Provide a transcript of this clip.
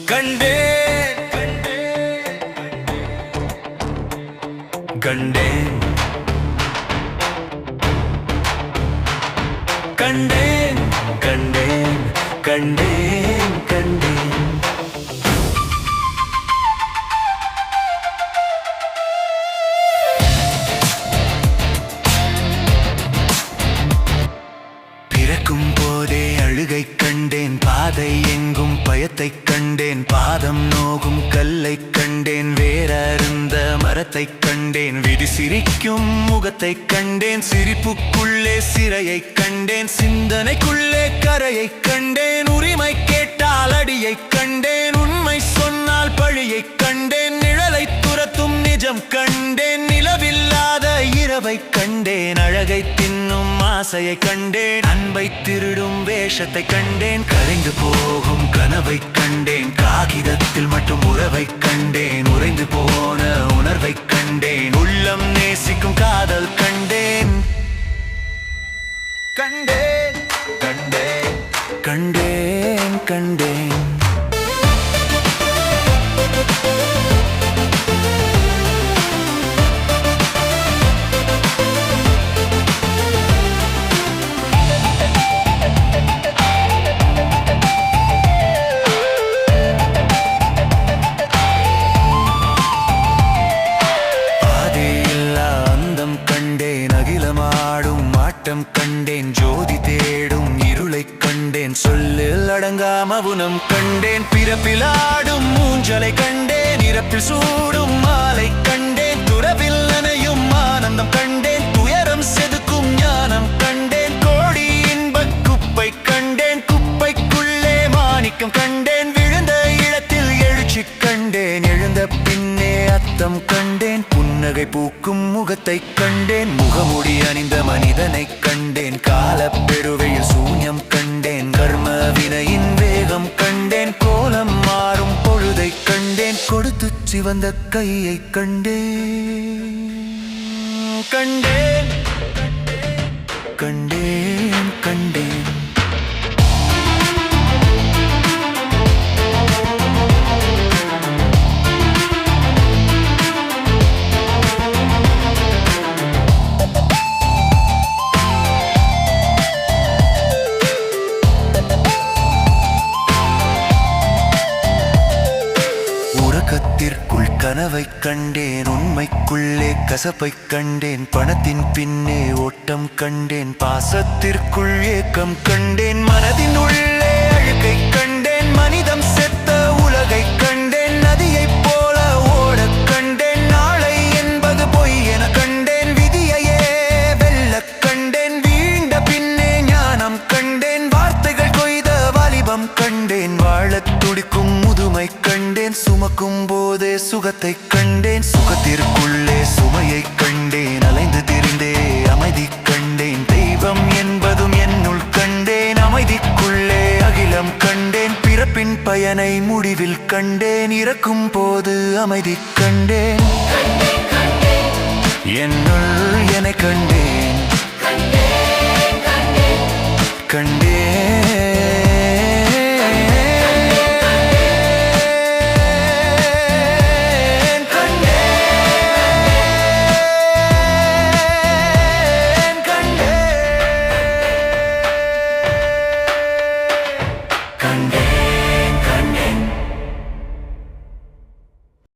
கண்டேன் கண்டேன் கண்டேன் கண்டேன் கண்டேன் கண்டேன் பிறக்கும் போதே அழுகை கண்டேன், பாதை எங்கும் பயத்தை கண்டேன், பாதம் நோகும் கல்லை கண்டேன், வேறறுந்த மரத்தை கண்டேன், விதி சிரிக்கும் முகத்தை கண்டேன், சிரிப்புக்குள்ளே சிறையை கண்டேன், சிந்தனைக்குள்ளே கரையை கண்டேன், உரிமை கேட்டால் அடியை கண்டேன், உண்மை சொன்னால் பழியை கண்டேன், நிழலை துரத்தும் நிஜம் கண்டேன், நிலவில்லாத இரவை கண்டேன், அழகை தின்னும் ஆசையை கண்டேன், அன்பை திருடும் வேஷத்தை கண்டேன், கரைந்து போகும் கனவை கண்டேன், காகிதத்தில் மட்டும் உறவை கண்டேன், உறைந்து போன உணர்வை கண்டேன், உள்ளம் நேசிக்கும் காதல் கண்டேன் கண்டேன் கண்டேன் கண்டேன் கண்டேன் கண்டேன், ஜோதி தேடும் இருளை கண்டேன், சொல்லில் அடங்கா மவுனம் கண்டேன், பிறப்பிலாடும் மூஞ்சலை கண்டேன், இறப்பில் சூடும் மாலை கண்டேன், துறவில் நனையும் ஆனந்தம் கண்டேன், துயரம் செதுக்கும் ஞானம் கண்டேன், கோடி இன்பக் குப்பை கண்டேன், குப்பைக்குள்ளே மாணிக்கம் கண்டேன், விழுந்த இடத்தில் எழுச்சி கண்டேன், எழுந்த பின்னே அர்த்தம் கண்டேன், புன்னகை பூக்கும் முகத்தை கண்டேன், முகமுடி அணிந்த மனிதனை கண்டேன், காலப் பெருவையில் சூன்யம் கண்டேன், கர்ம வினையின் வேகம் கண்டேன், கோலம் மாறும் பொழுதை கண்டேன், கொடுத்து சிவந்த கையை கண்டேன் கண்டேன் கண்டேன் கண்டேன் உறக்கத்திற்குள் கனவை கண்டேன், உண்மைக்குள்ளே கசப்பை கண்டேன், பணத்தின் பின்னே ஓட்டம் கண்டேன், பாசத்திற்குள் ஏக்கம் கண்டேன், மனதின் உள்ளே அழுகை கண்டேன், மனிதம் செத்த உலகை கண்டேன், நதியைப் போல ஓடக் கண்டேன், நாளை என்பது பொய் என கண்டேன், விதியையே வெல்லக் கண்டேன், வீழ்ந்த பின்னே ஞானம் கண்டேன், வார்த்தைகள் கொய்த வாலிபம் கண்டேன், வாழத் துடிக்கும் முதுமை கண்டேன், சுமக்கும் போதே சுகத்தை கண்டேன், சுகத்திற்குள்ளே சுமையை கண்டேன், அலைந்து திரிந்தே அமைதி கண்டேன், தெய்வம் என்பதும் என்னுள் கண்டேன், அமைதிக்குள்ளே அகிலம் கண்டேன், பிறப்பின் பயனை முடிவில் கண்டேன், இறக்கும் போது அமைதி கண்டேன், என்னுள் என கண்டேன் கண்டேன்